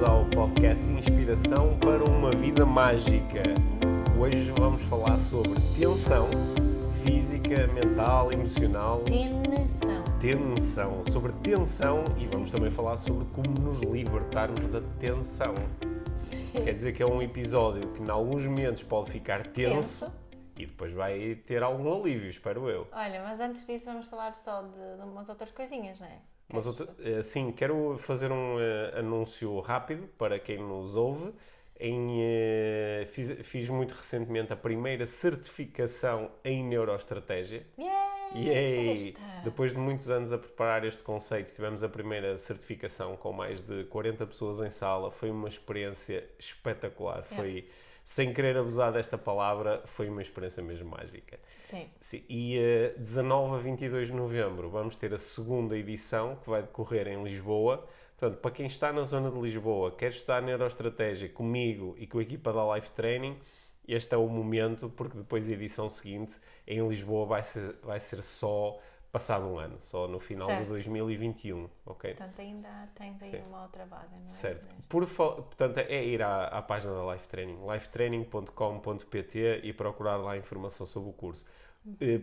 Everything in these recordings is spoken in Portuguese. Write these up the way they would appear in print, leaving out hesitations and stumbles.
ao podcast Inspiração para uma Vida Mágica. Hoje vamos falar sobre tensão física, mental, emocional. Tensão. Sobre tensão e vamos também falar sobre como nos libertarmos da tensão. Quer dizer que é um episódio que em alguns momentos pode ficar tenso. E depois vai ter algum alívio, espero eu. Olha, mas antes disso vamos falar só de umas outras coisinhas, não é? Mas sim, quero fazer um anúncio rápido para quem nos ouve. Fiz muito recentemente a primeira certificação em neuroestratégia. Yay! Depois de muitos anos a preparar este conceito, tivemos a primeira certificação com mais de 40 pessoas em sala. Foi uma experiência espetacular. Foi, sem querer abusar desta palavra, foi uma experiência mesmo mágica. Sim. E 19 a 22 de novembro vamos ter a segunda edição, que vai decorrer em Lisboa. Portanto, para quem está na zona de Lisboa, quer estudar neuroestratégia comigo e com a equipa da Life Training, este é o momento, porque depois a edição seguinte em Lisboa vai ser só passado um ano, só no final de 2021, ok? Portanto, ainda tens aí uma outra vaga, não é? Certo. Portanto, é ir à página da Life Training, lifetraining.com.pt e procurar lá informação sobre o curso.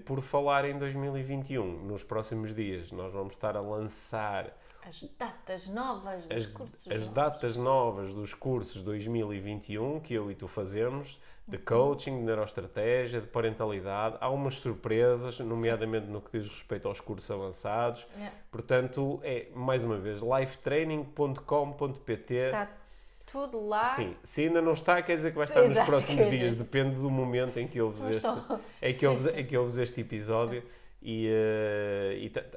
Por falar em 2021, nos próximos dias, nós vamos estar a lançar as datas novas dos cursos. As datas novas dos cursos 2021 que eu e tu fazemos, de coaching, de neuroestratégia, de parentalidade. Há umas surpresas, nomeadamente no que diz respeito aos cursos avançados. Portanto, mais uma vez, lifetraining.com.pt. Está tudo lá. Sim, se ainda não está, quer dizer que vai estar nos próximos dias, depende do momento em que ouves este episódio. E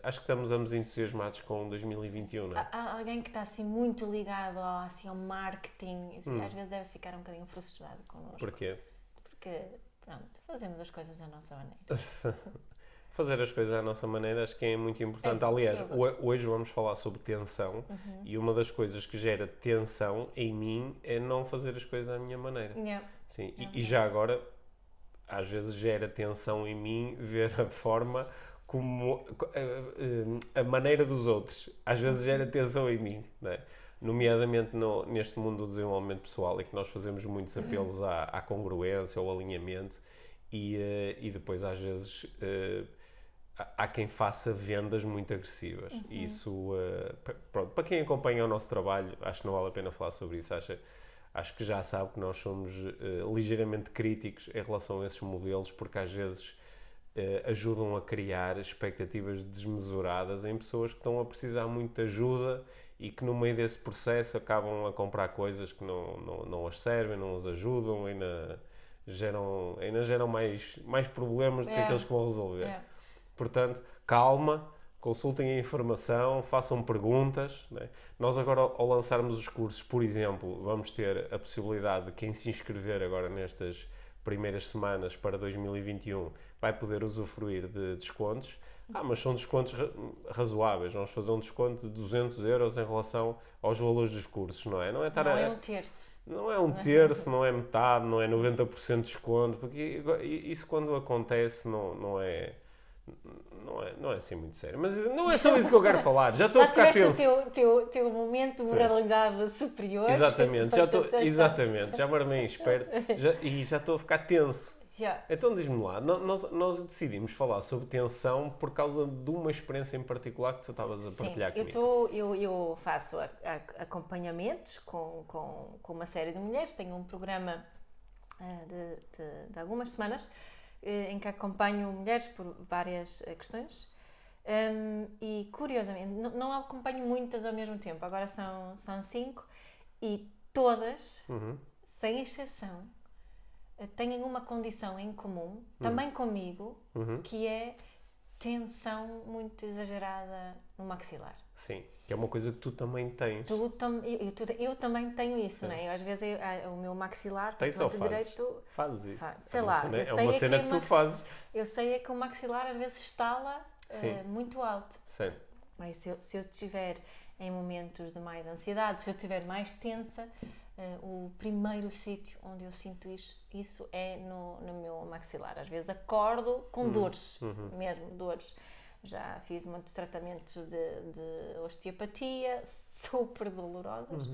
acho que estamos ambos entusiasmados com 2021, não é? Há alguém que está assim muito ligado ao marketing, às vezes deve ficar um bocadinho frustrado connosco. Porquê? Porque, pronto, fazemos as coisas da nossa maneira. Fazer as coisas à nossa maneira acho que é muito importante. Aliás, hoje vamos falar sobre tensão e uma das coisas que gera tensão em mim é não fazer as coisas à minha maneira. Sim. E já agora, às vezes gera tensão em mim ver a forma como a maneira dos outros. Às vezes gera tensão em mim, não é? Nomeadamente neste mundo do desenvolvimento pessoal, em que nós fazemos muitos apelos à congruência, ao alinhamento e depois às vezes há quem faça vendas muito agressivas. E isso, pronto, para quem acompanha o nosso trabalho, acho que não vale a pena falar sobre isso. Acho que já sabe que nós somos ligeiramente críticos em relação a esses modelos, porque às vezes ajudam a criar expectativas desmesuradas em pessoas que estão a precisar muito de ajuda e que no meio desse processo acabam a comprar coisas que não as servem, não as ajudam, ainda geram mais problemas do que aqueles que vão resolver. Portanto, calma, consultem a informação, façam perguntas. Né? Nós agora, ao lançarmos os cursos, por exemplo, vamos ter a possibilidade de quem se inscrever agora nestas primeiras semanas para 2021 vai poder usufruir de descontos. Mas são descontos razoáveis. Vamos fazer um desconto de 200 euros em relação aos valores dos cursos, não é? Não é um terço. Não é um terço, não é metade, não é 90% de desconto, porque isso quando acontece não é assim muito sério. Mas não é só isso que eu quero falar. Já estou a ficar tenso. O teu momento de moralidade superior. Exatamente, já me armei esperto e já estou a ficar tenso. Então diz-me lá, nós decidimos falar sobre tensão por causa de uma experiência em particular que tu estavas a partilhar comigo. Eu faço acompanhamentos com uma série de mulheres. Tenho um programa de algumas semanas em que acompanho mulheres por várias questões e, curiosamente, não acompanho muitas ao mesmo tempo. Agora são 5 e todas, sem exceção, têm uma condição em comum, também comigo, que é tensão muito exagerada no maxilar. Sim, que é uma coisa que tu também tens. Eu também tenho isso, não é? Às vezes o meu maxilar tens ou fazes? Direito. Fazes isso? Sei lá. É uma cena que tu fazes. Eu sei que o maxilar às vezes estala muito alto. Sim. Mas se eu estiver em momentos de mais ansiedade, se eu estiver mais tensa, o primeiro sítio onde eu sinto isso é no meu maxilar. Às vezes acordo com dores, mesmo dores. Já fiz muitos tratamentos de osteopatia, super dolorosos.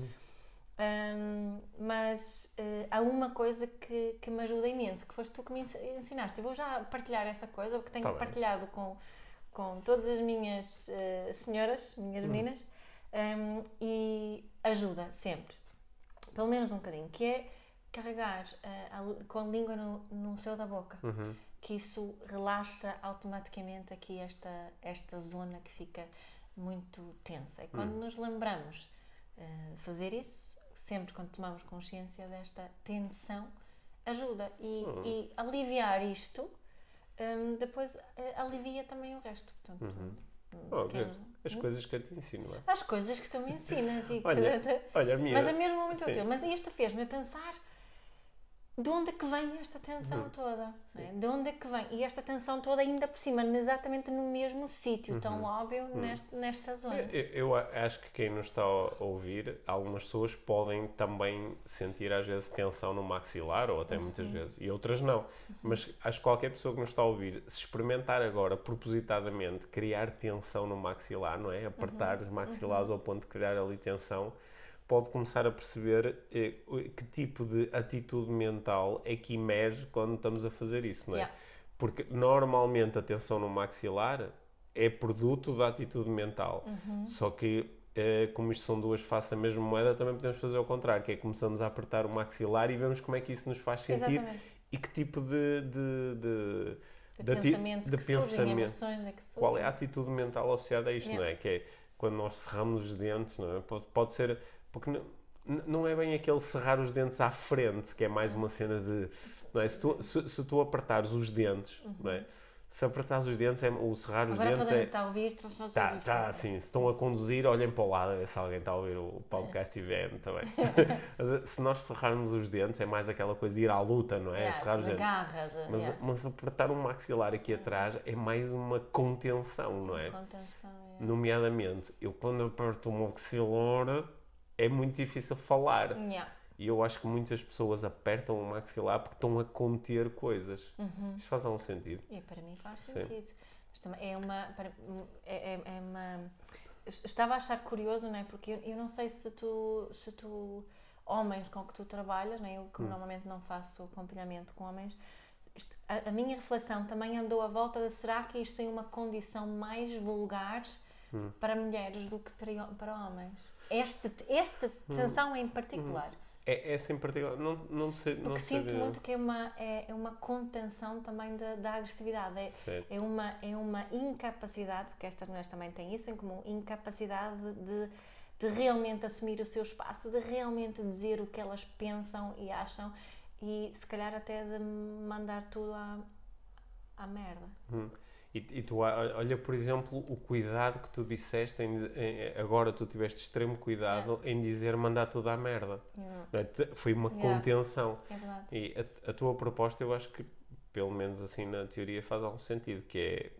Mas há uma coisa que me ajuda imenso, que foste tu que me ensinaste. Eu vou já partilhar essa coisa, porque tenho partilhado com todas as minhas senhoras, minhas meninas, e ajuda sempre, pelo menos um bocadinho, que é carregar com a língua no céu da boca, que isso relaxa automaticamente aqui esta zona que fica muito tensa. E quando nos lembramos de fazer isso, sempre quando tomamos consciência desta tensão, ajuda. E aliviar isto, depois alivia também o resto. Portanto, as coisas que eu te ensino, não é? As coisas que tu me ensinas. Olha, a minha... Mas é mesmo muito útil. Mas isto fez-me pensar de onde é que vem esta tensão toda? Né? De onde é que vem? E esta tensão toda ainda por cima, exatamente no mesmo sítio, tão óbvio, nesta zona. Eu acho que quem nos está a ouvir, algumas pessoas podem também sentir às vezes tensão no maxilar, ou até muitas vezes, e outras não. Mas acho que qualquer pessoa que nos está a ouvir, se experimentar agora, propositadamente, criar tensão no maxilar, não é? Apertar os maxilares ao ponto de criar ali tensão, pode começar a perceber que tipo de atitude mental é que emerge quando estamos a fazer isso, não é? Yeah. Porque normalmente a tensão no maxilar é produto da atitude mental. Só que, como isto são duas faces da mesma moeda, também podemos fazer ao contrário, que é começamos a apertar o maxilar e vemos como é que isso nos faz sentir. Exatamente. E que tipo de pensamentos que surgem, emoções é que surgem. Qual é a atitude mental associada a isto, não é? Que é quando nós cerramos os dentes, não é? Pode ser... Porque não é bem aquele cerrar os dentes à frente, que é mais uma cena de... Não é? Se tu apertares os dentes, não é? Se apertares os dentes, o cerrar os Agora dentes toda a gente está a ouvir. Tá, assim, se estão a conduzir, olhem para o lado, a ver se alguém está a ouvir o podcast e vendo também. Mas, se nós cerrarmos os dentes, é mais aquela coisa de ir à luta, não é? Cerrar os dentes. Mas apertar um maxilar aqui atrás é mais uma contenção, não é? Contenção, Nomeadamente, eu quando aperto o maxilar, é muito difícil falar. E eu acho que muitas pessoas apertam o maxilar porque estão a conter coisas. Isto faz algum sentido? E para mim faz sentido. Mas também é uma... Eu estava a achar curioso, não é? Porque eu não sei se tu homens com que tu trabalhas, não é? Eu que normalmente não faço acompanhamento com homens, a minha reflexão também andou à volta de será que isto é uma condição mais vulgar para mulheres do que para homens? Esta tensão em particular. É assim particular, não sei. Porque sinto muito que é uma contenção também da agressividade. É uma incapacidade, porque estas mulheres também têm isso em comum, incapacidade de realmente assumir o seu espaço, de realmente dizer o que elas pensam e acham e se calhar até de mandar tudo à merda. E tu, olha, por exemplo, o cuidado que tu disseste, agora tu tiveste extremo cuidado em dizer mandar tudo à merda. Foi uma contenção. É verdade. E a tua proposta, eu acho que, pelo menos assim na teoria, faz algum sentido, que é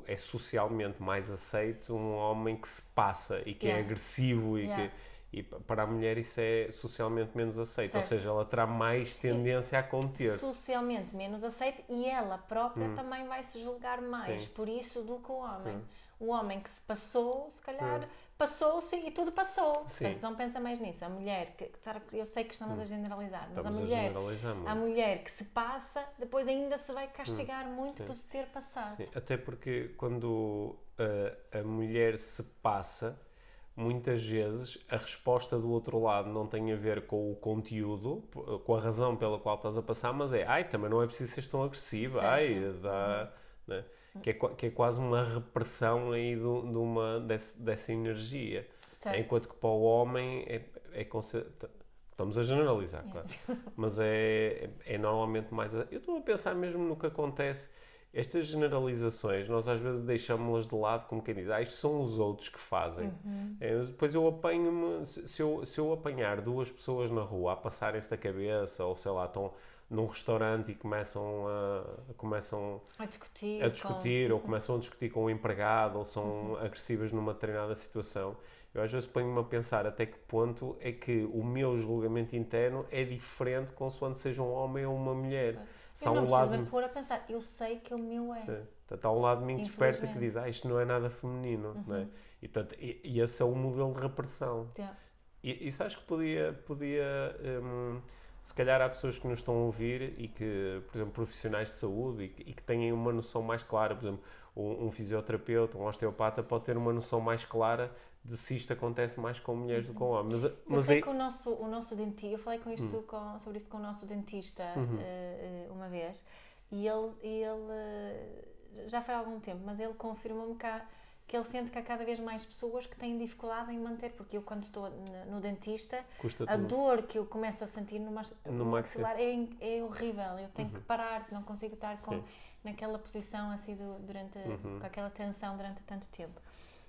é socialmente mais aceito um homem que se passa e que é agressivo e para a mulher isso é socialmente menos aceito, ou seja, ela terá mais tendência a conter. Socialmente menos aceito e ela própria também vai se julgar mais por isso do que o homem. O homem que se passou, se calhar, passou-se e tudo passou. Portanto, não pensa mais nisso. A mulher, eu sei que estamos a generalizar, mas a mulher que se passa, depois ainda se vai castigar muito por se ter passado. Sim. Até porque quando a mulher se passa, muitas vezes a resposta do outro lado não tem a ver com o conteúdo, com a razão pela qual estás a passar, mas também não é preciso ser tão agressiva, né? Que é quase uma repressão aí dessa energia. Enquanto que para o homem estamos a generalizar, claro, mas é normalmente mais... Eu estou a pensar mesmo no que acontece. Estas generalizações, nós às vezes deixamos-las de lado como quem diz, isto são os outros que fazem. Depois eu apanho-me, se eu apanhar duas pessoas na rua a passarem-se da cabeça, ou sei lá, estão num restaurante e começam a discutir ou começam a discutir com o empregado, ou são agressivas numa determinada situação, eu às vezes ponho-me a pensar até que ponto é que o meu julgamento interno é diferente consoante seja um homem ou uma mulher. Eu não preciso me pôr a pensar, eu sei que o meu é. Sim. Portanto, há um lado de mim que desperta que diz, isto não é nada feminino, não é? E esse é o modelo de repressão. E isso acho que podia se calhar há pessoas que nos estão a ouvir e que, por exemplo, profissionais de saúde e que têm uma noção mais clara, por exemplo, um fisioterapeuta, um osteopata pode ter uma noção mais clara de se isto acontece mais com mulheres do que com homens. Eu sei que o nosso dentista, eu falei sobre isso com o nosso dentista uma vez, e ele já foi há algum tempo, mas ele confirmou-me que ele sente que há cada vez mais pessoas que têm dificuldade em manter, porque eu quando estou no dentista, a dor que eu começo a sentir no maxilar é horrível, eu tenho que parar, não consigo estar naquela posição assim com aquela tensão durante tanto tempo.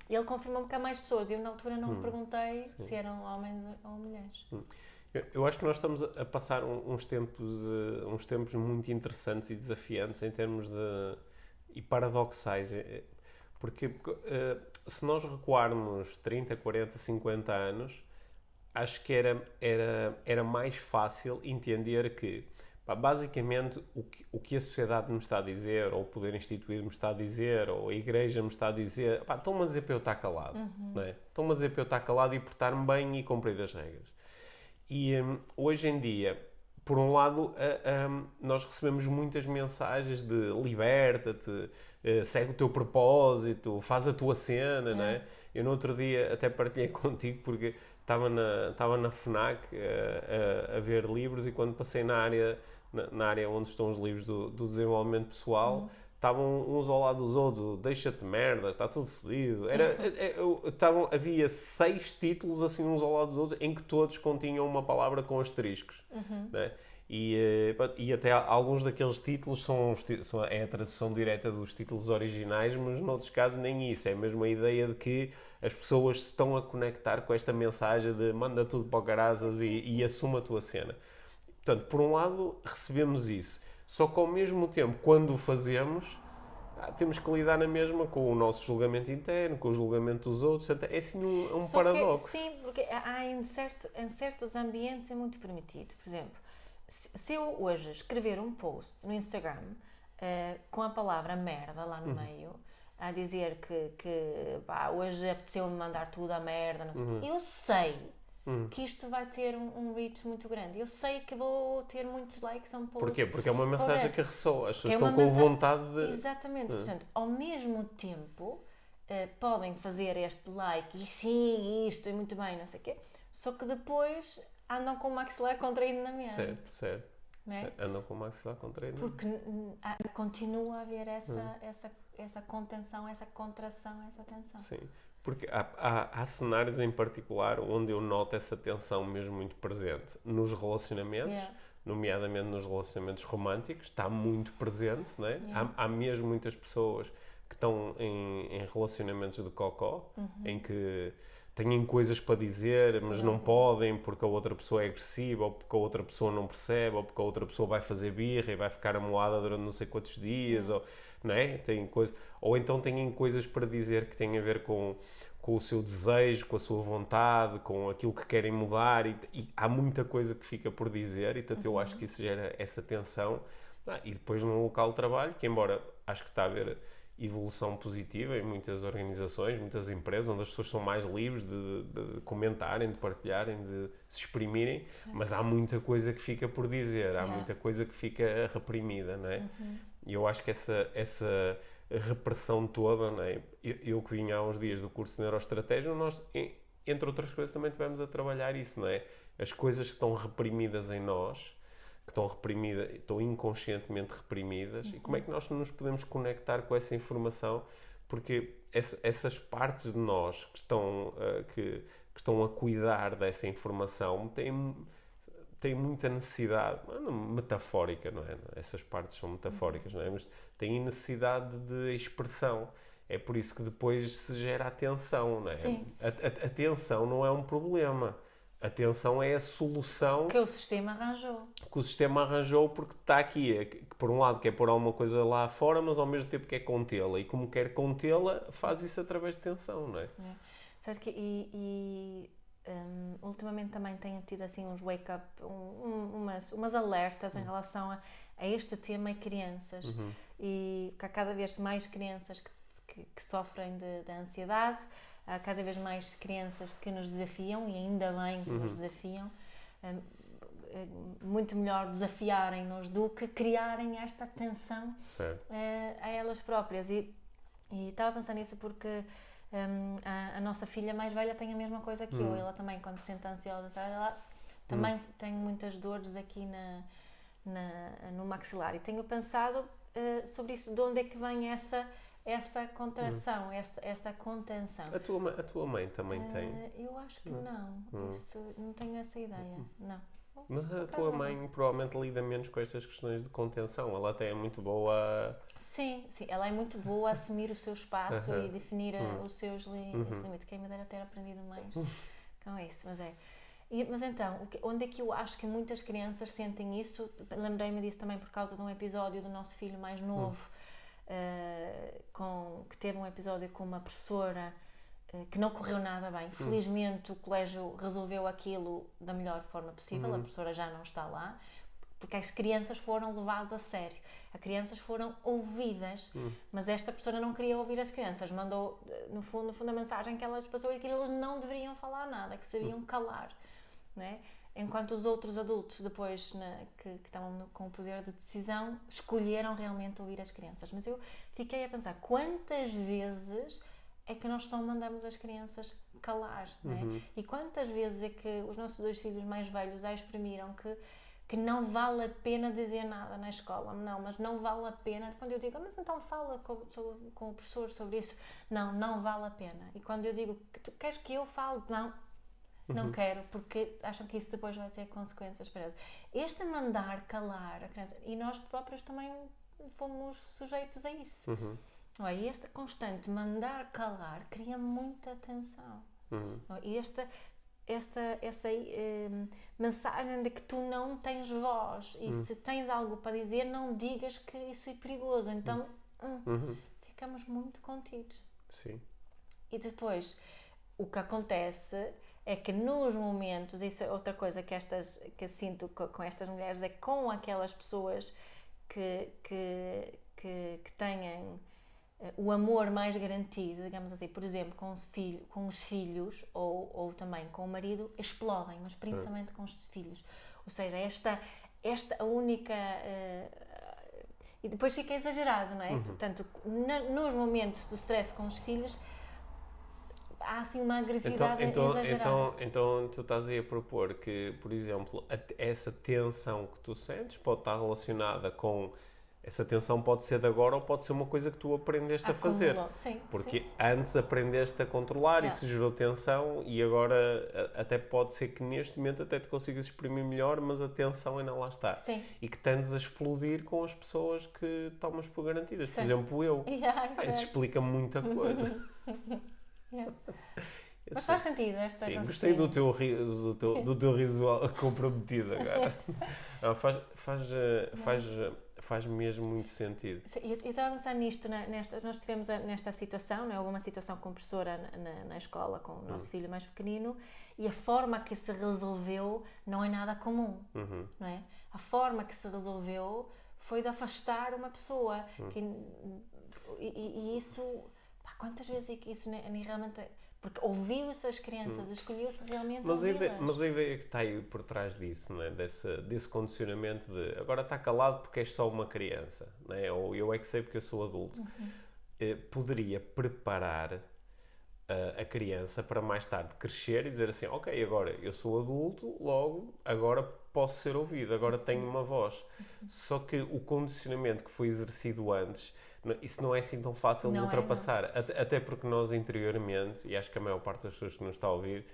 E ele confirmou-me que há mais pessoas, eu na altura não me perguntei se eram homens ou mulheres. Eu acho que nós estamos a passar uns tempos muito interessantes e desafiantes em termos e paradoxais. Porque se nós recuarmos 30, 40, 50 anos, acho que era mais fácil entender que, basicamente, o que a sociedade me está a dizer, ou o poder instituído me está a dizer, ou a igreja me está a dizer, estão-me a dizer para eu estar calado. Não é? Estão-me a dizer para eu estar calado e portar-me bem e cumprir as regras. E hoje em dia, por um lado, nós recebemos muitas mensagens de liberta-te, segue o teu propósito, faz a tua cena, não é? Eu no outro dia até partilhei contigo porque estava na FNAC a ver livros e quando passei na área onde estão os livros do desenvolvimento pessoal, estavam uns ao lado dos outros, deixa-te merdas, está tudo fodido. Havia 6 títulos assim uns ao lado dos outros em que todos continham uma palavra com asteriscos. Né? E até alguns daqueles títulos é a tradução direta dos títulos originais, mas noutros casos nem isso. É mesmo a ideia de que as pessoas se estão a conectar com esta mensagem de manda tudo para o caraças e assuma a tua cena. Portanto, por um lado, recebemos isso. Só que ao mesmo tempo, quando o fazemos, temos que lidar na mesma com o nosso julgamento interno, com o julgamento dos outros. É assim um paradoxo. Sim, porque em certos ambientes é muito permitido. Por exemplo, se eu hoje escrever um post no Instagram com a palavra merda lá no meio, a dizer que hoje apeteceu-me mandar tudo à merda, não sei. Eu sei que isto vai ter um reach muito grande. Eu sei que vou ter muitos likes a um post. Porquê? Porque é uma mensagem que ressoa. As pessoas estão com vontade de... Exatamente. Portanto, ao mesmo tempo, podem fazer este like e sim, isto é muito bem, não sei o quê, só que depois andam com o maxilar contraído na mesa. Certo. Andam com o maxilar contraído. Porque continua a haver essa contenção, essa contração, essa tensão. Sim. Porque há cenários em particular onde eu noto essa tensão mesmo muito presente. Nos relacionamentos, nomeadamente nos relacionamentos românticos, está muito presente, não é? Há mesmo muitas pessoas que estão em relacionamentos de cocó, em que têm coisas para dizer, mas não podem porque a outra pessoa é agressiva, ou porque a outra pessoa não percebe, ou porque a outra pessoa vai fazer birra e vai ficar amoada durante não sei quantos dias, não é? Ou então têm coisas para dizer que têm a ver com o seu desejo, com a sua vontade, com aquilo que querem mudar e há muita coisa que fica por dizer e portanto eu acho que isso gera essa tensão. E depois no local de trabalho, que embora acho que está a haver evolução positiva em muitas organizações, muitas empresas, onde as pessoas são mais livres de comentarem, de partilharem, de se exprimirem, mas há muita coisa que fica por dizer, há muita coisa que fica reprimida, não é? E eu acho que essa repressão toda, não é? Eu que vinha há uns dias do curso de Neuroestratégia, nós, entre outras coisas, também tivemos a trabalhar isso, não é? As coisas que estão reprimidas em nós, que estão reprimidas, estão inconscientemente reprimidas, e como é que nós nos podemos conectar com essa informação? Porque essas partes de nós que estão a cuidar dessa informação têm muita necessidade, metafórica, não é? Essas partes são metafóricas, não é? Mas têm necessidade de expressão. É por isso que depois se gera a tensão, não é? Sim. A tensão não é um problema. A tensão é a solução que o sistema arranjou. Que o sistema arranjou porque está aqui, que por um lado quer pôr alguma coisa lá fora, mas ao mesmo tempo quer contê-la. E como quer contê-la, faz isso através de tensão, não é? Sabes que ultimamente também tenho tido assim uns wake-up, umas alertas em relação a este tema e crianças. E que há cada vez mais crianças que sofrem de ansiedade, há cada vez mais crianças que nos desafiam, e ainda bem que nos desafiam. Muito melhor desafiarem-nos do que criarem esta tensão a elas próprias. E estava a pensar nisso porque a nossa filha mais velha tem a mesma coisa que eu. Ela também, quando se sente ansiosa, ela também tem muitas dores aqui no maxilar. E tenho pensado sobre isso, de onde é que vem essa contração, essa contenção. A tua mãe também tem? Eu acho que não. Isso, não tenho essa ideia. Não. Mas a tua mãe provavelmente lida menos com estas questões de contenção. Ela até é muito boa... Sim, ela é muito boa a assumir o seu espaço e definir os seus limites. Quem me dera ter aprendido mais com isso, mas é. Mas então, onde é que eu acho que muitas crianças sentem isso? Lembrei-me disso também por causa de um episódio do nosso filho mais novo, que teve um episódio com uma professora que não correu nada bem. Felizmente o colégio resolveu aquilo da melhor forma possível, a professora já não está lá, porque as crianças foram levadas a sério, as crianças foram ouvidas, mas esta professora não queria ouvir as crianças, mandou no fundo a mensagem que ela lhes passou é que eles não deveriam falar nada, que se deviam calar, né? Enquanto os outros adultos depois, que estavam com o poder de decisão, escolheram realmente ouvir as crianças. Mas eu fiquei a pensar, quantas vezes é que nós só mandamos as crianças calar, né? E quantas vezes é que os nossos 2 filhos mais velhos já exprimiram que não vale a pena dizer nada na escola. Não, mas não vale a pena. Quando eu digo, mas então fala com o professor sobre isso. Não vale a pena. E quando eu digo, tu queres que eu fale? Não quero, porque acham que isso depois vai ter consequências para eles. Este mandar calar a criança, e nós próprios também fomos sujeitos a isso. E este constante mandar calar cria muita tensão. E essa mensagem de que tu não tens voz e se tens algo para dizer, não digas que isso é perigoso. Então ficamos muito contidos. Sim. E depois o que acontece é que nos momentos, isso é outra coisa que eu sinto com estas mulheres, é com aquelas pessoas que têm o amor mais garantido, digamos assim, por exemplo, com os filhos ou também com o marido, explodem, mas principalmente com os filhos. Ou seja, esta a única... e depois fica exagerado, não é? Portanto, nos momentos de stress com os filhos, há assim uma agressividade exagerada. Então tu estás aí a propor que, por exemplo, essa tensão que tu sentes pode estar relacionada com... Essa tensão pode ser de agora ou pode ser uma coisa que tu aprendeste a fazer. Sim, porque antes aprendeste a controlar, isso gerou tensão, e agora até pode ser que neste momento até te consigas exprimir melhor, mas a tensão ainda lá está. Sim. E que tendes a explodir com as pessoas que tomas por garantidas. Por exemplo, eu. Isso explica muita coisa. Mas faz sentido esta Sim, gostei do teu riso comprometido agora. Não, faz mesmo muito sentido. Eu estava a pensar nisto, nós tivemos nesta situação, houve uma situação com a professora na escola, com o nosso filho mais pequenino, e a forma que se resolveu não é nada comum, não é? A forma que se resolveu foi de afastar uma pessoa, e isso, quantas vezes é que isso realmente... Porque ouviu-se as crianças, escolheu-se realmente ouvi-las. Mas a ideia que está aí por trás disso, não é? Desse condicionamento de agora está calado porque és só uma criança, não é? Ou eu é que sei porque eu sou adulto. Poderia preparar a criança para mais tarde crescer e dizer assim, ok, agora eu sou adulto, logo agora posso ser ouvido, agora tenho uma voz. Só que o condicionamento que foi exercido antes... Isso não é assim tão fácil de ultrapassar, até porque nós interiormente, e acho que a maior parte das pessoas que nos está a ouvir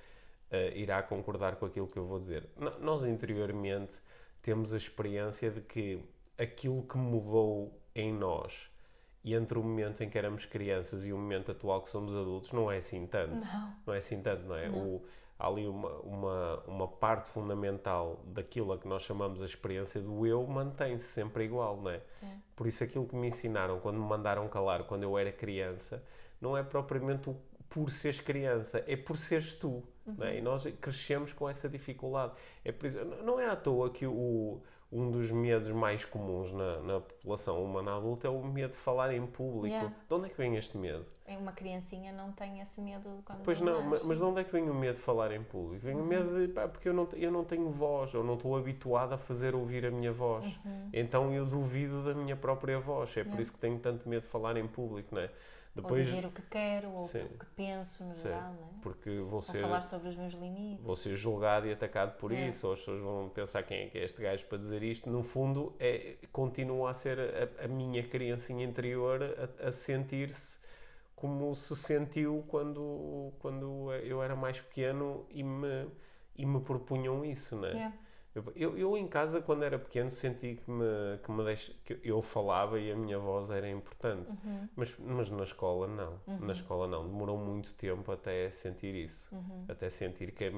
irá concordar com aquilo que eu vou dizer, nós interiormente temos a experiência de que aquilo que mudou em nós e entre o momento em que éramos crianças e o momento atual que somos adultos não é assim tanto. Não é assim tanto, não é? Há ali uma parte fundamental daquilo a que nós chamamos a experiência do eu mantém-se sempre igual, não é? Por isso aquilo que me ensinaram quando me mandaram calar quando eu era criança não é propriamente por seres criança, é por seres tu, não é? E nós crescemos com essa dificuldade. É por isso, não é à toa que um dos medos mais comuns na população humana adulta é o medo de falar em público. De onde é que vem este medo? uma criancinha não tem esse medo quando Pois não, nasce. mas de onde é que vem o medo de falar em público? Vem o medo de, pá, porque eu não tenho voz, eu não estou habituado a fazer ouvir a minha voz. Então eu duvido da minha própria voz. É por isso que tenho tanto medo de falar em público, não é? Depois, ou dizer o que quero, ou sim, o que penso, no geral, não é? Porque vou falar sobre os meus limites. Vou ser julgado e atacado por isso, ou as pessoas vão pensar quem é que é este gajo para dizer isto. No fundo, continua a ser a minha criancinha interior a sentir-se como se sentiu quando eu era mais pequeno e me propunham isso, não é? Eu em casa, quando era pequeno, senti que eu falava e a minha voz era importante. Mas na escola, não. Na escola, não. Demorou muito tempo até sentir isso. Até sentir que a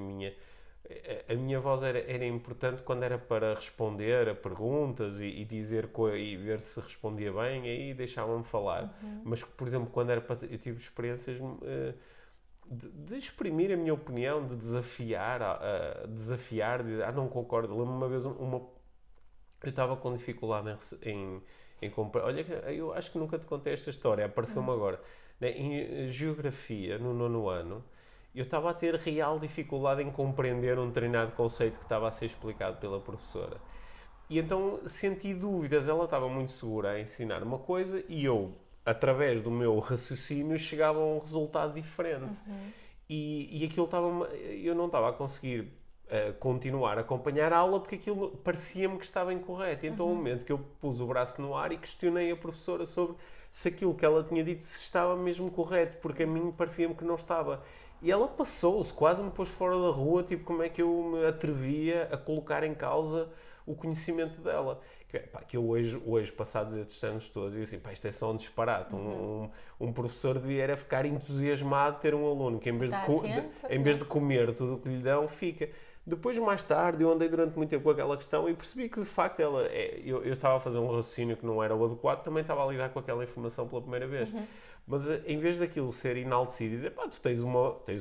minha voz era importante quando era para responder a perguntas e dizer e ver se respondia bem, aí deixavam-me falar. Mas, por exemplo, quando era para... Eu tive experiências... de exprimir a minha opinião, de desafiar, de não concordo. Lembro-me uma vez, eu estava com dificuldade em comprar. Olha, eu acho que nunca te contei esta história, apareceu-me agora. Em geografia, no 9º ano, eu estava a ter real dificuldade em compreender um determinado conceito que estava a ser explicado pela professora. E então senti dúvidas, ela estava muito segura a ensinar uma coisa e eu, através do meu raciocínio, chegava a um resultado diferente. E aquilo eu não estava a conseguir continuar a acompanhar a aula porque aquilo parecia-me que estava incorreto. E então, no momento que eu pus o braço no ar e questionei a professora sobre se aquilo que ela tinha dito se estava mesmo correto, porque a mim parecia-me que não estava. E ela passou-se, quase me pôs fora da rua, tipo, como é que eu me atrevia a colocar em causa o conhecimento dela. Que eu hoje, passados estes anos todos, eu assim, isto é só um disparate. Um professor devia ficar entusiasmado de ter um aluno que, em vez de comer tudo o que lhe dão, fica. Depois, mais tarde, eu andei durante muito tempo com aquela questão e percebi que, de facto, eu estava a fazer um raciocínio que não era o adequado, também estava a lidar com aquela informação pela primeira vez. Mas, em vez daquilo ser enaltecido e dizer, tu tens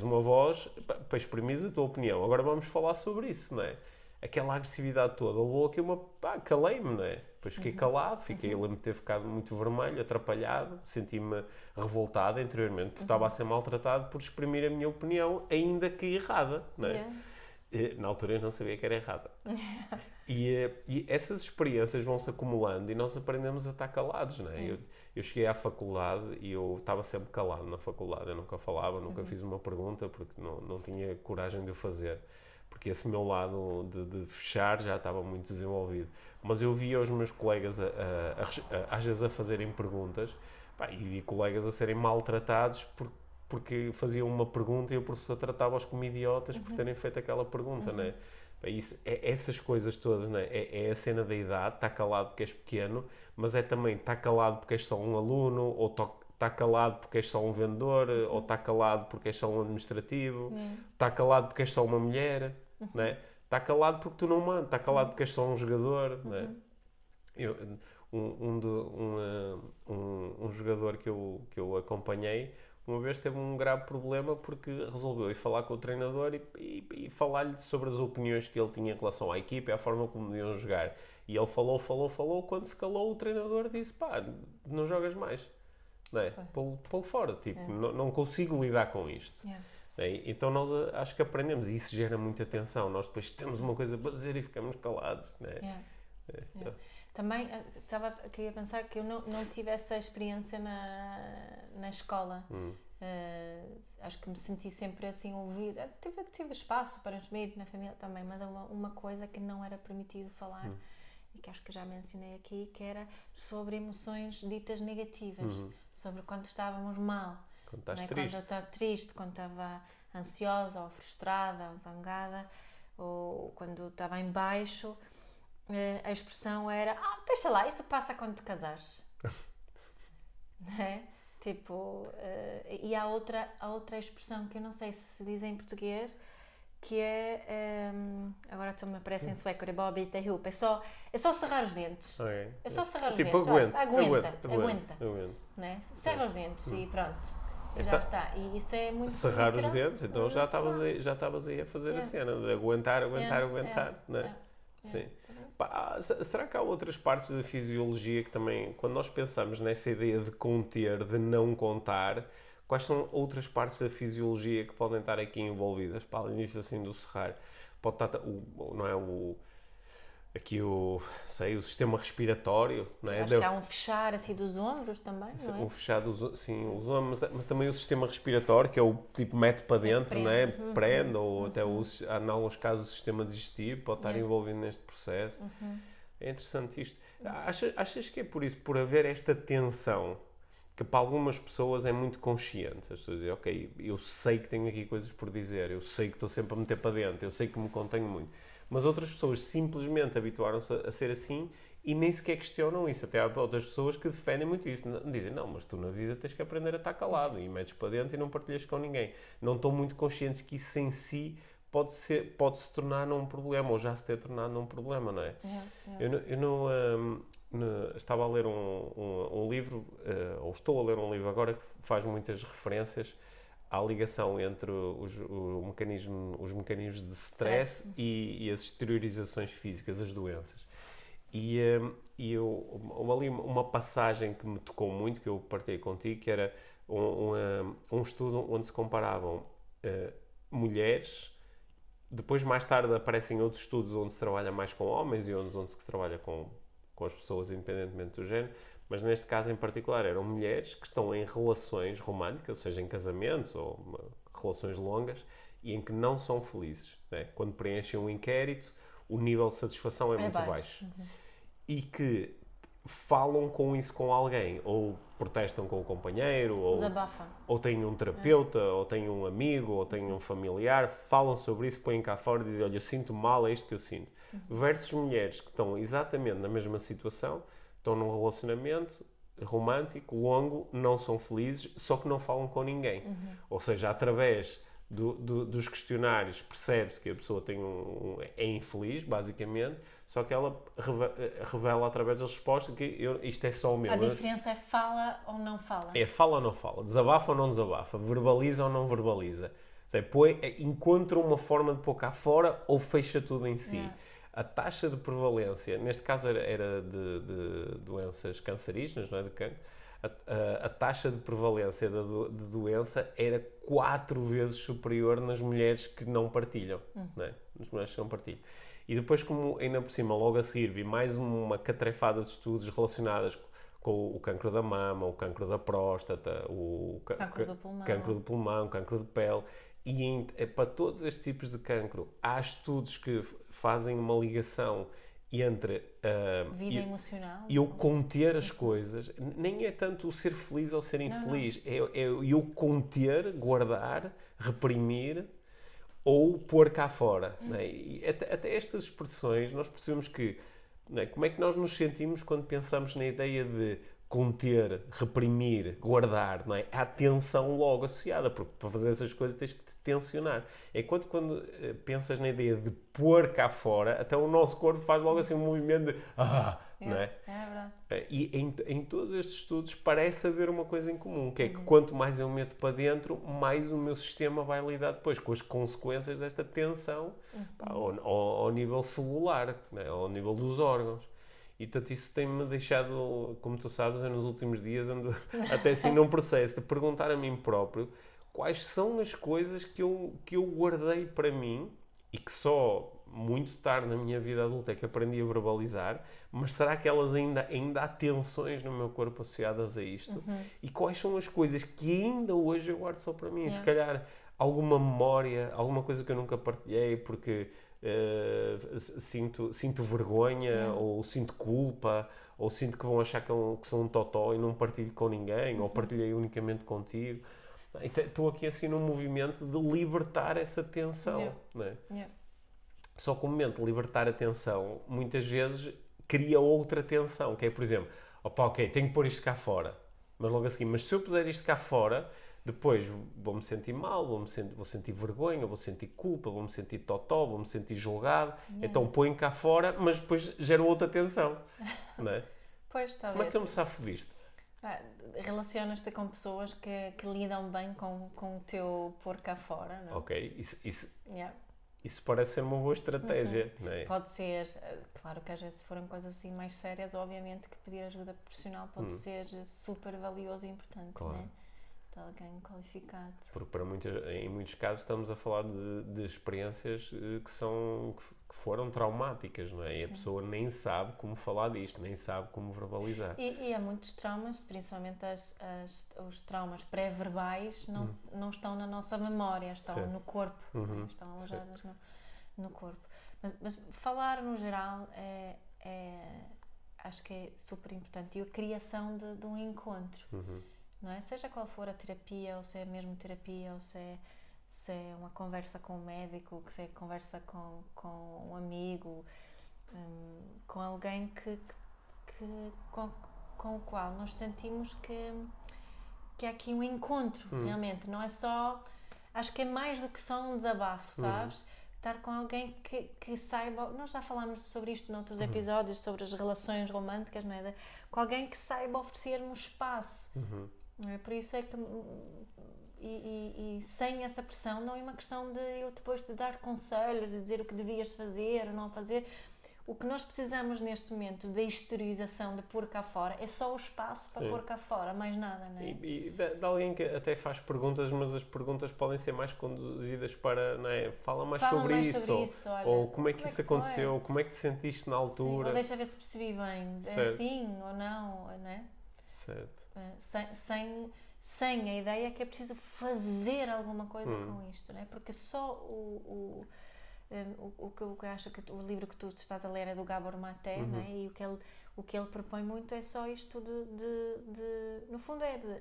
uma voz para exprimir a tua opinião, agora vamos falar sobre isso, não é? Aquela agressividade toda levou que eu calei-me, não é? Depois fiquei calado, lembro-me de ter ficado muito vermelho, atrapalhado, senti-me revoltado interiormente, porque estava a ser maltratado por exprimir a minha opinião, ainda que errada, não é? Na altura eu não sabia que era errada. E essas experiências vão-se acumulando e nós aprendemos a estar calados, não é? Eu cheguei à faculdade e eu estava sempre calado na faculdade, eu nunca falava, nunca fiz uma pergunta porque não tinha coragem de o fazer. Porque esse meu lado de fechar já estava muito desenvolvido. Mas eu via os meus colegas às vezes a fazerem perguntas e vi colegas a serem maltratados porque faziam uma pergunta e o professor tratava-os como idiotas por terem feito aquela pergunta, não é? Essas coisas todas, não é? É a cena da idade, está calado porque és pequeno, mas é também está calado porque és só um aluno, ou está calado porque és só um vendedor, ou está calado porque és só um administrativo, está calado porque és só uma mulher, não é? Está calado porque tu não mandas, está calado porque és só um jogador, não é? Um jogador que eu acompanhei, uma vez teve um grave problema porque resolveu ir falar com o treinador e falar-lhe sobre as opiniões que ele tinha em relação à equipa e à forma como deviam jogar. E ele falou, quando se calou o treinador disse, não jogas mais. Não é? Pô-lo fora, tipo, não consigo lidar com isto. Então nós acho que aprendemos e isso gera muita tensão. Nós depois temos uma coisa para dizer e ficamos calados. Não é? Também queria pensar que eu não tive essa experiência na escola. Acho que me senti sempre assim ouvida. Tive espaço para exprimir na família também, mas uma coisa que não era permitido falar e que acho que já mencionei aqui, que era sobre emoções ditas negativas, sobre quando estávamos mal, quando estás triste. Quando eu estava triste, quando estava ansiosa ou frustrada ou zangada, ou quando estava em baixo, a expressão era deixa lá, isto passa quando te casares. Não é? Tipo, e há outra expressão que eu não sei se diz em português, que é, agora também aparece em sueco, é só cerrar os dentes. Okay. É só cerrar os dentes. Aguenta. Né? Cerra os dentes e pronto. Já está. E isso é muito cerrar os dentes, então já estavas aí a fazer a cena de aguentar, né? Sim. Será que há outras partes da fisiologia que também, quando nós pensamos nessa ideia de conter, de não contar, quais são outras partes da fisiologia que podem estar aqui envolvidas, para além disto assim do serrar? Pode estar, não é, aqui o sistema respiratório, não é? Acho que há um fechar assim dos ombros também, não é? Um fechar sim, os ombros, mas também o sistema respiratório, que é o tipo mete para dentro, não é? Prende, ou até em alguns casos o sistema digestivo pode estar envolvido neste processo. É interessante isto. Achas que é por isso, por haver esta tensão, que para algumas pessoas é muito consciente? As pessoas dizem, ok, eu sei que tenho aqui coisas por dizer, eu sei que estou sempre a meter para dentro, eu sei que me contenho muito. Mas outras pessoas simplesmente habituaram-se a ser assim e nem sequer questionam isso. Até há outras pessoas que defendem muito isso. Dizem, não, mas tu na vida tens que aprender a estar calado e metes para dentro e não partilhas com ninguém. Não estão muito conscientes que isso em si pode se tornar num problema, ou já se ter tornado num problema, não é? Eu estava a ler um livro, ou estou a ler um livro agora, que faz muitas referências à ligação entre os mecanismos de stress e as exteriorizações físicas, as doenças. E houve ali uma passagem que me tocou muito, que eu partilhei contigo, que era um estudo onde se comparavam mulheres. Depois, mais tarde, aparecem outros estudos onde se trabalha mais com homens e onde se trabalha com as pessoas, independentemente do género. Mas neste caso em particular eram mulheres que estão em relações românticas, ou seja, em casamentos ou relações longas, e em que não são felizes. Né? Quando preenchem um inquérito, o nível de satisfação é muito baixo. E que falam com isso com alguém, ou protestam com o companheiro, ou têm um terapeuta, ou têm um amigo, ou têm um familiar, falam sobre isso, põem cá fora e dizem, olha, eu sinto mal, é isto que eu sinto. Versus mulheres que estão exatamente na mesma situação, estão num relacionamento romântico, longo, não são felizes, só que não falam com ninguém. Ou seja, através dos questionários percebe-se que a pessoa é infeliz, basicamente, só que ela revela através das respostas que isto é só o meu. A diferença é fala ou não fala. É fala ou não fala, desabafa ou não desabafa, verbaliza ou não verbaliza. Ou seja, encontra uma forma de pôr cá fora ou fecha tudo em si. A taxa de prevalência, neste caso era de doenças cancerígenas, não é? De cancro, a taxa de prevalência de doença era 4 vezes superior nas mulheres que não partilham, não é? Nas mulheres que não partilham. E depois, como ainda por cima, logo a seguir, vi mais uma catrefada de estudos relacionados com o cancro da mama, o cancro da próstata, o cancro do pulmão, o cancro de pele. E para todos estes tipos de cancro, há estudos que fazem uma ligação entre vida emocional e eu conter as coisas. Nem é tanto o ser feliz ou ser infeliz, é eu conter, guardar, reprimir ou pôr cá fora. Né? E até estas expressões nós percebemos que, né, como é que nós nos sentimos quando pensamos na ideia de conter, reprimir, guardar, não é? Há tensão logo associada, porque para fazer essas coisas tens que te tensionar. Enquanto quando pensas na ideia de pôr cá fora, até o nosso corpo faz logo assim um movimento de não é? É verdade. E em todos estes estudos parece haver uma coisa em comum, que é que quanto mais eu meto para dentro, mais o meu sistema vai lidar depois com as consequências desta tensão ao nível celular, né? Ao nível dos órgãos. E, portanto, isso tem-me deixado, como tu sabes, eu nos últimos dias ando até assim num processo de perguntar a mim próprio quais são as coisas que eu guardei para mim e que só muito tarde na minha vida adulta é que aprendi a verbalizar, mas será que elas ainda há tensões no meu corpo associadas a isto? E quais são as coisas que ainda hoje eu guardo só para mim? Se calhar alguma memória, alguma coisa que eu nunca partilhei porque... sinto vergonha ou sinto culpa ou sinto que vão achar que sou um totó e não partilho com ninguém ou partilhei unicamente contigo. Estou aqui assim num movimento de libertar essa tensão, não é? Só que o momento de libertar a tensão muitas vezes cria outra tensão, que é, por exemplo, ok, tenho que pôr isto cá fora, mas logo a seguir, mas se eu puser isto cá fora, depois vou-me sentir mal, vou sentir vergonha, vou sentir culpa, vou-me sentir totó, vou-me sentir julgado. Então põe cá fora, mas depois gera outra tensão. Não é? Pois, talvez. Como é que eu me safo disto? Relacionas-te com pessoas que lidam bem com o teu pôr cá fora, não é? Ok, isso parece ser uma boa estratégia, não é? Pode ser, claro que às vezes se forem coisas assim mais sérias, obviamente que pedir ajuda profissional pode ser super valioso e importante, claro. não é? falta alguém qualificado. Porque em muitos casos estamos a falar de experiências que foram traumáticas, não é? E a pessoa nem sabe como falar disto, nem sabe como verbalizar. E há muitos traumas, principalmente os traumas pré-verbais, não estão na nossa memória, estão no corpo, estão alojadas no corpo. Mas falar no geral acho que é super importante. E a criação de um encontro, não é? Seja qual for a terapia, ou se é mesmo terapia, ou se é uma conversa com um médico, se é conversa com um amigo, com alguém com o qual nós sentimos que há aqui um encontro, realmente. Não é só... Acho que é mais do que só um desabafo, sabes? Estar com alguém que saiba... Nós já falámos sobre isto noutros episódios, sobre as relações românticas, não é? Com alguém que saiba oferecer-me espaço. Não é? Por isso é que... E sem essa pressão, não é uma questão de eu depois te dar conselhos e dizer o que devias fazer ou não fazer. O que nós precisamos neste momento da exteriorização, de pôr cá fora, é só o espaço para pôr cá fora, mais nada, não é? E de alguém que até faz perguntas, mas as perguntas podem ser mais conduzidas para, não é? Fala mais sobre isso, olha, ou como é que isso aconteceu, como é que te sentiste na altura. Sim, ou deixa ver se percebi bem, é assim ou não é? Certo. Sem a ideia que é preciso fazer alguma coisa com isto, não é? Porque só o que eu acho que o livro que tu estás a ler é do Gabor Maté, não é? E o que ele propõe muito é só isto no fundo é de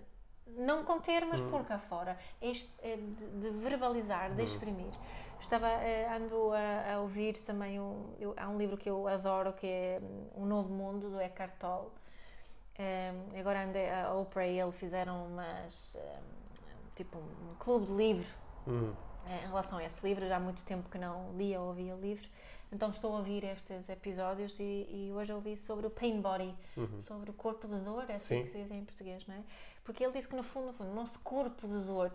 não conter, mas pôr cá fora, de verbalizar, de exprimir. Ando a ouvir também, há um livro que eu adoro, que é Um Novo Mundo, do Eckhart Tolle. Agora a Oprah e ele fizeram tipo um clube de livro em relação a esse livro. Já há muito tempo que não lia ou ouvia livros, então estou a ouvir estes episódios e hoje ouvi sobre o pain body, sobre o corpo de dor, é assim que se diz em português, não é? Porque ele disse que no fundo o nosso corpo de dor,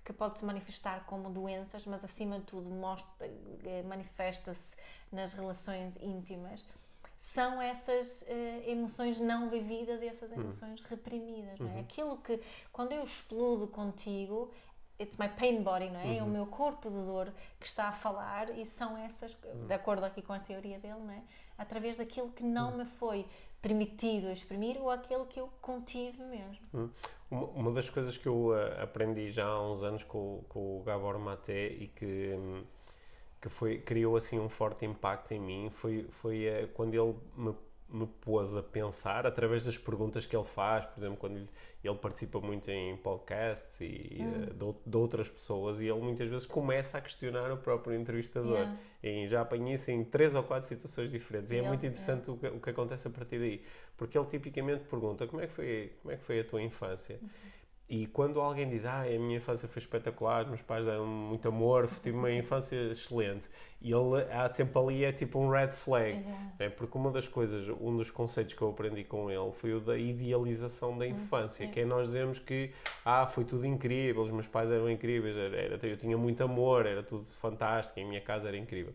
que pode se manifestar como doenças, mas acima de tudo manifesta-se nas relações íntimas, são essas emoções não vividas e essas emoções reprimidas, não é? Aquilo que, quando eu explodo contigo, it's my pain body, não é? É o meu corpo de dor que está a falar, e são essas, de acordo aqui com a teoria dele, não é? Através daquilo que não me foi permitido exprimir ou aquele que eu contive mesmo. Uma das coisas que eu aprendi já há uns anos com o Gabor Maté e que criou assim um forte impacto em mim foi quando ele me pôs a pensar através das perguntas que ele faz, por exemplo, quando ele participa muito em podcasts e de outras pessoas, e ele muitas vezes começa a questionar o próprio entrevistador. Já apanhei isso em 3 ou 4 situações diferentes, e é muito interessante o que acontece a partir daí, porque ele tipicamente pergunta como é que foi a tua infância? E quando alguém diz, a minha infância foi espetacular, os meus pais deram muito amor, tive uma infância excelente, e há sempre ali, é tipo um red flag, porque um dos conceitos que eu aprendi com ele foi o da idealização da infância, que é nós dizemos que, foi tudo incrível, os meus pais eram incríveis, eu tinha muito amor, era tudo fantástico, a minha casa era incrível.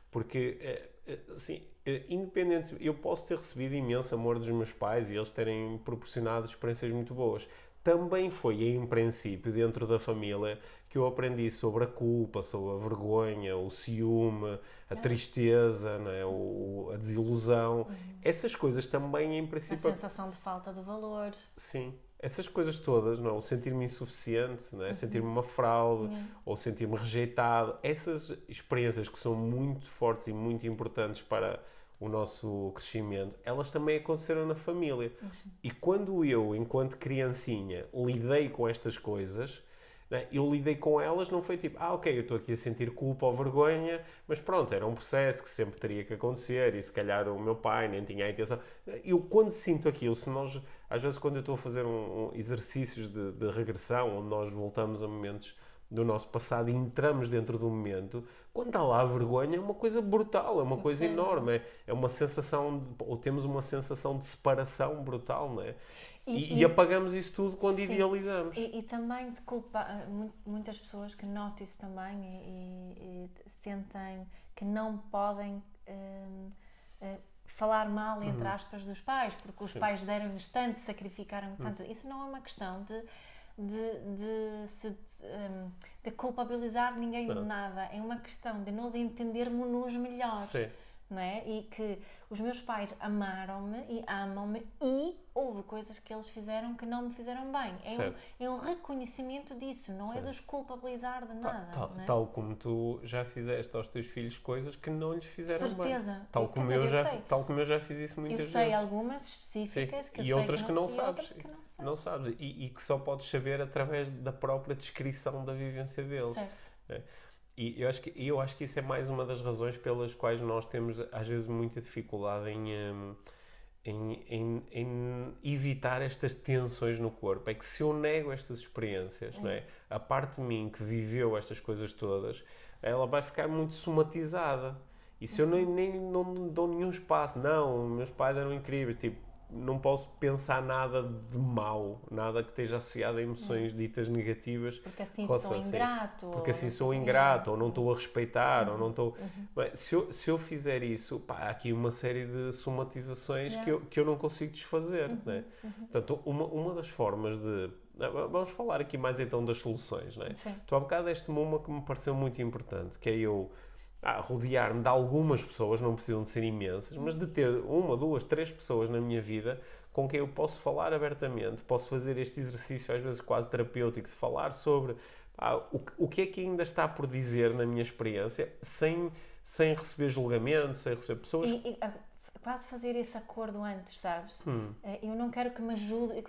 Porque, assim, independente, eu posso ter recebido imenso amor dos meus pais e eles terem proporcionado experiências muito boas. Também foi, em princípio, dentro da família, que eu aprendi sobre a culpa, sobre a vergonha, o ciúme, a tristeza, não é? A desilusão. Essas coisas também, em princípio... A sensação de falta de valor. Sim. Essas coisas todas, não é? O sentir-me insuficiente, não é? Sentir-me uma fraude, ou sentir-me rejeitado. Essas experiências que são muito fortes e muito importantes para o nosso crescimento, elas também aconteceram na família. E quando eu, enquanto criancinha, lidei com estas coisas, né, eu lidei com elas, não foi tipo, ok, eu estou aqui a sentir culpa ou vergonha, mas pronto, era um processo que sempre teria que acontecer, e se calhar o meu pai nem tinha a intenção. Eu, quando sinto aquilo, às vezes quando eu estou a fazer exercícios de regressão, onde nós voltamos a momentos do nosso passado e entramos dentro do momento, quando está lá a vergonha, é uma coisa brutal, é uma coisa enorme, é uma sensação, ou temos uma sensação de separação brutal, não é? E apagamos isso tudo quando idealizamos. E também de culpa, muitas pessoas que notam isso também e sentem que não podem falar mal, entre aspas, dos pais, porque os pais deram-lhes tanto, sacrificaram tanto. Isso não é uma questão de culpabilizar ninguém de nada. É uma questão de nós entendermos-nos melhor. Sim. Não é? E que os meus pais amaram-me e amam-me e houve coisas que eles fizeram que não me fizeram bem. É um reconhecimento disso, não é de os culpabilizar de nada. Tal como tu já fizeste aos teus filhos coisas que não lhes fizeram bem. Certeza. Tal como eu já fiz isso muitas vezes. Eu sei algumas específicas que e sei outras que não sabes. Outras que não sabes. E que só podes saber através da própria descrição da vivência deles. Certo. E eu acho que isso é mais uma das razões pelas quais nós temos, às vezes, muita dificuldade em evitar estas tensões no corpo. É que se eu nego estas experiências, não é? A parte de mim que viveu estas coisas todas, ela vai ficar muito somatizada. E se eu não dou nenhum espaço, não, meus pais eram incríveis, tipo, não posso pensar nada de mau, nada que esteja associado a emoções ditas negativas. Porque assim sou ingrato. Porque assim sou ingrato, ou não estou a respeitar, ou não estou... Bem, se eu fizer isso, há aqui uma série de somatizações que eu não consigo desfazer. Né? Portanto, uma das formas de... Vamos falar aqui mais então das soluções. Né? Tu há bocado deste-me uma que me pareceu muito importante, que é eu... rodear-me de algumas pessoas, não precisam de ser imensas, mas de ter 1, 2, 3 pessoas na minha vida com quem eu posso falar abertamente, posso fazer este exercício às vezes quase terapêutico de falar sobre o que é que ainda está por dizer na minha experiência, sem receber julgamento, sem receber pessoas... Quase fazer esse acordo antes, sabes? Eu não quero que me ajude,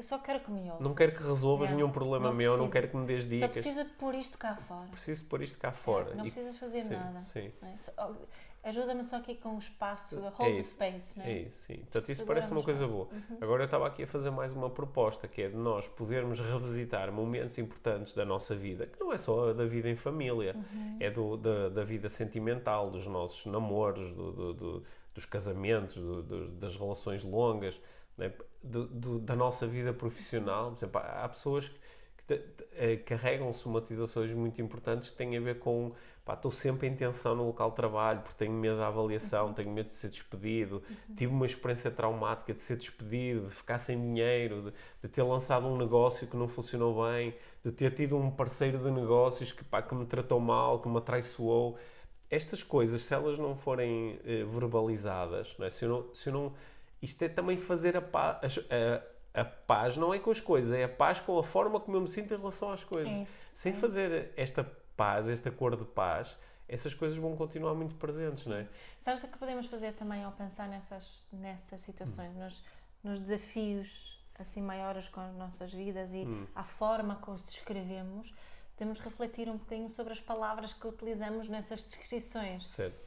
só quero que me ouças. Não quero que resolvas nenhum problema meu, não quero que me dês dicas. Só preciso pôr isto cá fora. Preciso pôr isto cá fora. Não precisas fazer nada. Sim. Ajuda-me só aqui com o espaço, hold space, não é? É isso, sim. Portanto, isso parece uma coisa boa. Agora eu estava aqui a fazer mais uma proposta, que é de nós podermos revisitar momentos importantes da nossa vida, que não é só da vida em família, é da vida sentimental, dos nossos namoros, dos casamentos, das relações longas, né? Da nossa vida profissional. Por exemplo, há pessoas que carregam somatizações muito importantes que têm a ver com estou sempre em tensão no local de trabalho porque tenho medo da avaliação, tenho medo de ser despedido, tive uma experiência traumática de ser despedido, de ficar sem dinheiro, de ter lançado um negócio que não funcionou bem, de ter tido um parceiro de negócios que me tratou mal, que me atraiçoou. Estas coisas, se elas não forem verbalizadas, não é? Se eu não, isto é também fazer a paz não é com as coisas, é a paz com a forma como eu me sinto em relação às coisas. Sem fazer esta paz, este acordo de paz, essas coisas vão continuar muito presentes, não é? Sabes o que podemos fazer também ao pensar nessas situações, nos desafios assim maiores com as nossas vidas e a forma como os descrevemos? Temos de refletir um bocadinho sobre as palavras que utilizamos nessas descrições. Certo.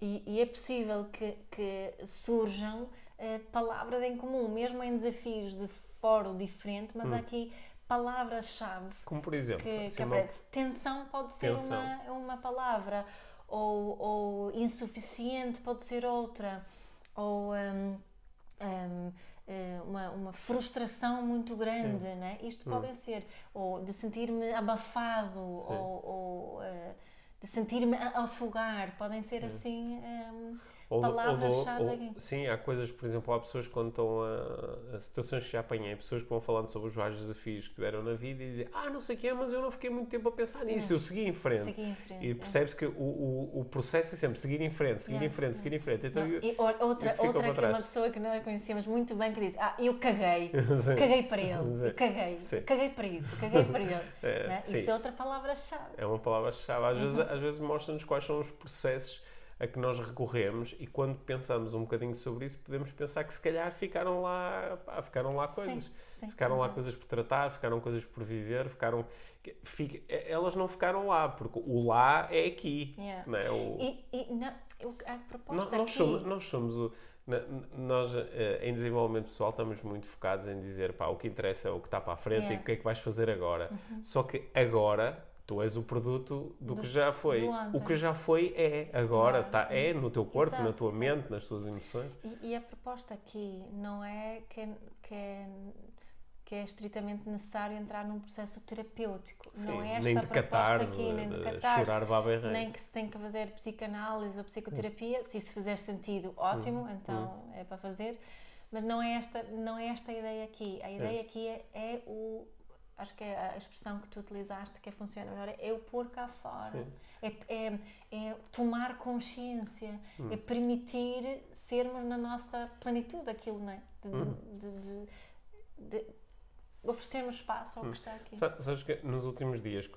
E é possível que surjam palavras em comum, mesmo em desafios de fórum diferente, mas há aqui palavras-chave. Como por exemplo? Tensão pode ser uma palavra, ou insuficiente pode ser outra, ou uma frustração muito grande, né? Isto podem ser, ou de sentir-me abafado, ou de sentir-me a afogar, podem ser assim palavras-chave aqui. Sim, há coisas, por exemplo, há pessoas que quando estão a situações que já apanhei, pessoas que vão falando sobre os vários desafios que tiveram na vida e dizem, não sei o que é, mas eu não fiquei muito tempo a pensar nisso, eu segui em frente. E percebes que o processo é sempre seguir em frente, seguir em frente, seguir em frente. Então, outra que é uma pessoa que nós conhecíamos muito bem que diz, eu caguei para ele, caguei para isso, caguei para ele. Isso é outra palavra-chave. É uma palavra-chave. Às vezes mostra-nos quais são os processos a que nós recorremos e quando pensamos um bocadinho sobre isso podemos pensar que se calhar ficaram lá coisas. Ficaram lá coisas por tratar, ficaram coisas por viver, elas não ficaram lá, porque o lá é aqui. Não é? A proposta nós em desenvolvimento pessoal estamos muito focados em dizer o que interessa é o que está para a frente e o que é que vais fazer agora. Só que agora tu és o produto do que já foi. O que já foi agora, é no teu corpo, na tua mente, nas tuas emoções. E a proposta aqui não é que é estritamente necessário entrar num processo terapêutico. Sim, não é esta nem de catarse, aqui, nem de catarse, chorar baba e rei. Nem que se tem que fazer psicanálise ou psicoterapia. Se isso fizer sentido, ótimo, então é para fazer. Mas não é esta a ideia aqui. A ideia aqui é acho que é a expressão que tu utilizaste que funciona melhor, é o pôr cá fora. É tomar consciência, é permitir sermos na nossa plenitude aquilo, não é? De oferecermos espaço ao que está aqui. Sabes que nos últimos dias,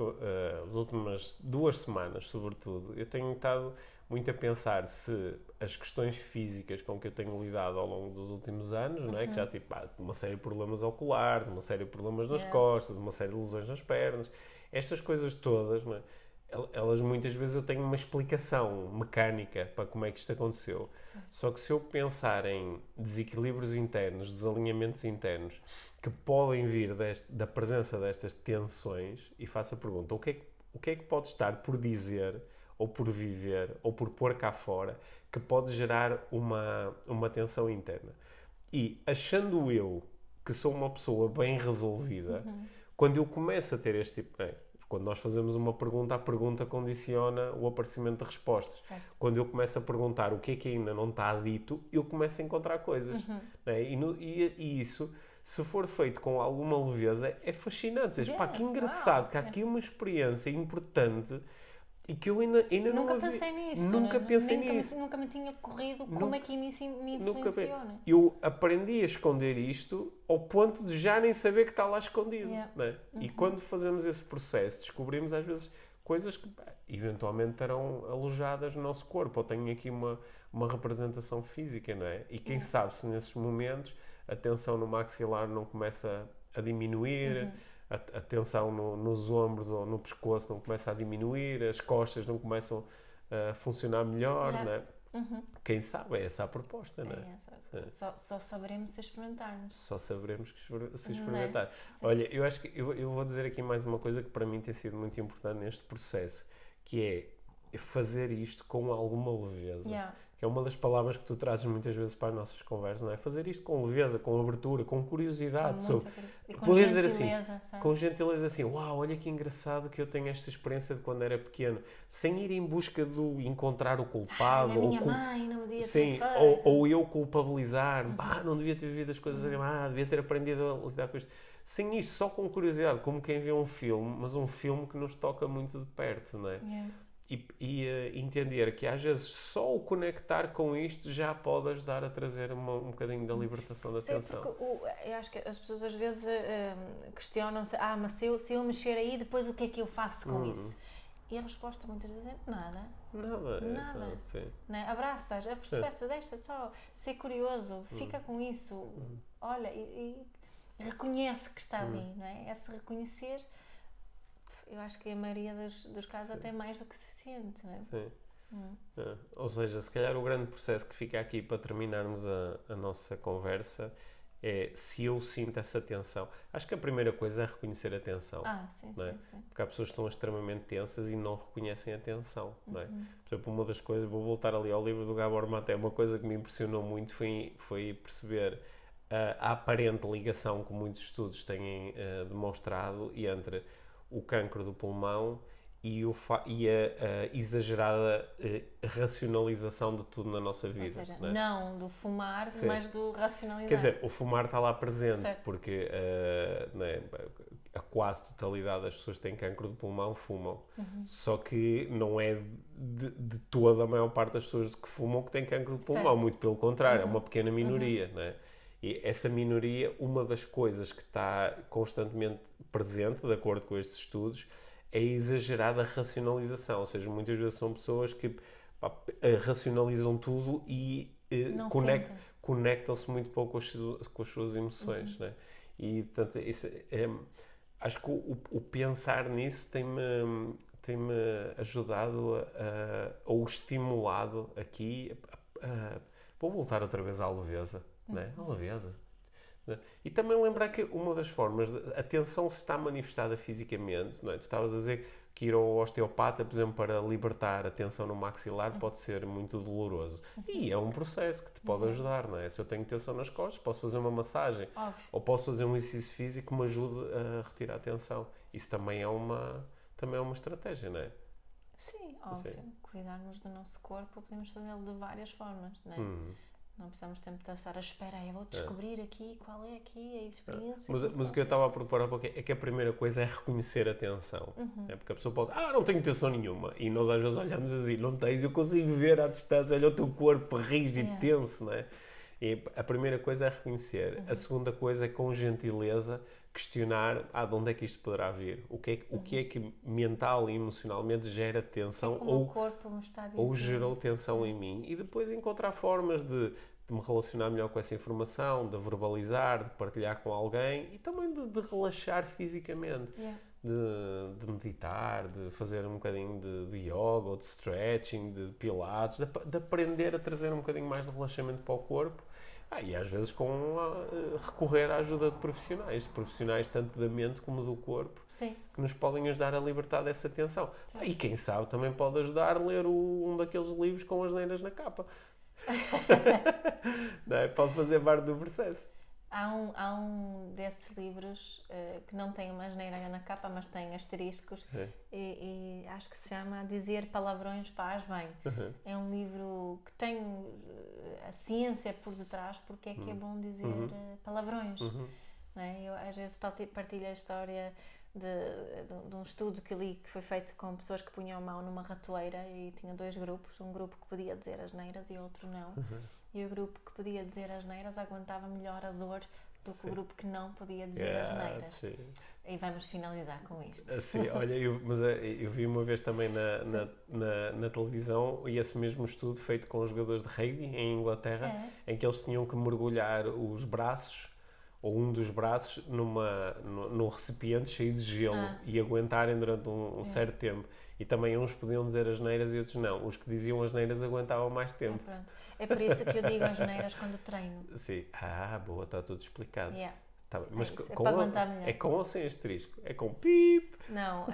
as últimas 2 semanas, sobretudo, eu tenho estado muito a pensar se as questões físicas com que eu tenho lidado ao longo dos últimos anos, não é? Que já tipo, uma série de problemas oculares, uma série de problemas nas costas, uma série de lesões nas pernas, estas coisas todas, não é? Elas muitas vezes eu tenho uma explicação mecânica para como é que isto aconteceu. Só que se eu pensar em desequilíbrios internos, desalinhamentos internos, que podem vir da presença destas tensões, e faço a pergunta, o que é que pode estar por dizer, ou por viver, ou por pôr cá fora, que pode gerar uma tensão interna? E achando eu que sou uma pessoa bem resolvida, quando eu começo a ter este tipo... Quando nós fazemos uma pergunta, a pergunta condiciona o aparecimento de respostas. Certo. Quando eu começo a perguntar o que é que ainda não está dito, eu começo a encontrar coisas. Né? E isso, se for feito com alguma leveza, é fascinante. Dizes, pá, que engraçado, que há aqui uma experiência importante e que eu ainda não nunca pensei nisso. Nunca pensei nisso. Nunca me tinha ocorrido como é que me influenciou. Né? Eu aprendi a esconder isto ao ponto de já nem saber que está lá escondido. Né? E quando fazemos esse processo, descobrimos às vezes coisas que eventualmente estarão alojadas no nosso corpo, ou têm aqui uma representação física, não é? E quem sabe se nesses momentos a tensão no maxilar não começa a diminuir, a tensão nos ombros ou no pescoço não começa a diminuir, as costas não começam a funcionar melhor, não é? Quem sabe, é essa a proposta, não é? Só saberemos se experimentarmos. Só saberemos se experimentar. Olha, eu acho que eu vou dizer aqui mais uma coisa que para mim tem sido muito importante neste processo, que é fazer isto com alguma leveza. Que é uma das palavras que tu trazes muitas vezes para as nossas conversas, não é? Fazer isto com leveza, com abertura, com curiosidade. E com gentileza, dizer assim, com gentileza assim, uau, olha que engraçado que eu tenho esta experiência de quando era pequeno, sem ir em busca de encontrar o culpado. A minha mãe não devia ter feito. Ou eu culpabilizar-me, não devia ter vivido as coisas, devia ter aprendido a lidar com isto. Sem isto, só com curiosidade, como quem vê um filme, mas um filme que nos toca muito de perto, não é? E entender que às vezes só o conectar com isto já pode ajudar a trazer um bocadinho da libertação da tensão. Eu acho que as pessoas às vezes questionam-se, mas se eu mexer aí, depois o que é que eu faço com isso? E a resposta muitas vezes é nada. Nada. Né? Abraças, percebe-se, deixa só ser curioso, fica com isso, olha e reconhece que está ali, não é? Esse reconhecer, eu acho que a maioria dos casos até mais do que suficiente, não é? Sim. Ou seja, se calhar o grande processo que fica aqui para terminarmos a nossa conversa é se eu sinto essa tensão. Acho que a primeira coisa é reconhecer a tensão. Sim. Porque há pessoas que estão extremamente tensas e não reconhecem a tensão. Não é? Por exemplo, uma das coisas, vou voltar ali ao livro do Gabor Maté, uma coisa que me impressionou muito foi perceber a aparente ligação que muitos estudos têm demonstrado entre o cancro do pulmão e a exagerada racionalização de tudo na nossa vida. Ou seja, não do fumar, mas do racionalizar. Quer dizer, o fumar está lá presente, porque a quase totalidade das pessoas que têm cancro do pulmão fumam. Só que não é de toda a maior parte das pessoas que fumam que têm cancro do pulmão, muito pelo contrário, é uma pequena minoria, não é? E essa minoria, uma das coisas que está constantemente presente, de acordo com estes estudos, é a exagerada racionalização. Ou seja, muitas vezes são pessoas que racionalizam tudo e conectam-se muito pouco com as suas emoções. Né? E, portanto, acho que o pensar nisso tem-me ajudado ou estimulado aqui. Vou voltar outra vez à leveza. Né? A leveza. E também lembrar que uma das formas, a tensão se está manifestada fisicamente, não é? Tu estavas a dizer que ir ao osteopata, por exemplo, para libertar a tensão no maxilar pode ser muito doloroso. E é um processo que te pode ajudar, não é? Se eu tenho tensão nas costas, posso fazer uma massagem. Ou posso fazer um exercício físico que me ajude a retirar a tensão. Isso também é uma estratégia, não é? Sim, óbvio. Sim. Cuidarmos do nosso corpo podemos fazê-lo de várias formas, não é? Não precisamos sempre de estar à espera. Eu vou descobrir aqui qual é aqui a experiência. Mas o que eu estava a propor há pouco é que a primeira coisa é reconhecer a tensão. Porque a pessoa pode dizer, não tenho tensão nenhuma. E nós às vezes olhamos assim, não tens, eu consigo ver à distância, olha o teu corpo rígido, tenso, não é? E a primeira coisa é reconhecer. A segunda coisa é, com gentileza, questionar de onde é que isto poderá vir. O que é que mental e emocionalmente gera tensão o corpo me está a dizer. ou gerou tensão em mim. E depois encontrar formas de me relacionar melhor com essa informação, de verbalizar, de partilhar com alguém e também de relaxar fisicamente. De meditar, de fazer um bocadinho de yoga ou de stretching, de pilates, de aprender a trazer um bocadinho mais de relaxamento para o corpo. E às vezes recorrer à ajuda de profissionais tanto da mente como do corpo, Sim. que nos podem ajudar a libertar dessa tensão. E quem sabe também pode ajudar a ler um daqueles livros com as neiras na capa. Não é? Pode fazer parte do processo. Há um desses livros que não tem uma asneira na capa, mas tem asteriscos e acho que se chama Dizer Palavrões Faz Bem. É um livro que tem a ciência por detrás, porque é que é bom dizer palavrões. Não é? Eu às vezes partilho a história de um estudo que li, que foi feito com pessoas que punham a mão numa ratoeira e tinha 2 grupos, um grupo que podia dizer asneiras e outro não. E o grupo que podia dizer asneiras aguentava melhor a dor do que o grupo que não podia dizer asneiras. Sim. E vamos finalizar com isto. Sim, olha, eu vi uma vez também na televisão esse mesmo estudo feito com os jogadores de rugby em Inglaterra, em que eles tinham que mergulhar os braços, ou um dos braços, num recipiente cheio de gelo e aguentarem durante um certo tempo. E também uns podiam dizer asneiras e outros não. Os que diziam asneiras aguentavam mais tempo. É por isso que eu digo asneiras quando treino. Sim. Boa, está tudo explicado. Tá bem. Mas para aguentar melhor. É com ou sem asterisco? É com pip? Não,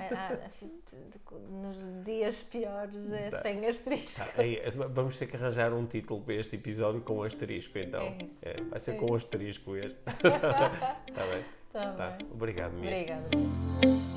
nos dias piores é sem asterisco. Vamos ter que arranjar um título para este episódio com asterisco, então. Vai ser com asterisco este. Está bem? Tá bem. Obrigado, Mia. Obrigada.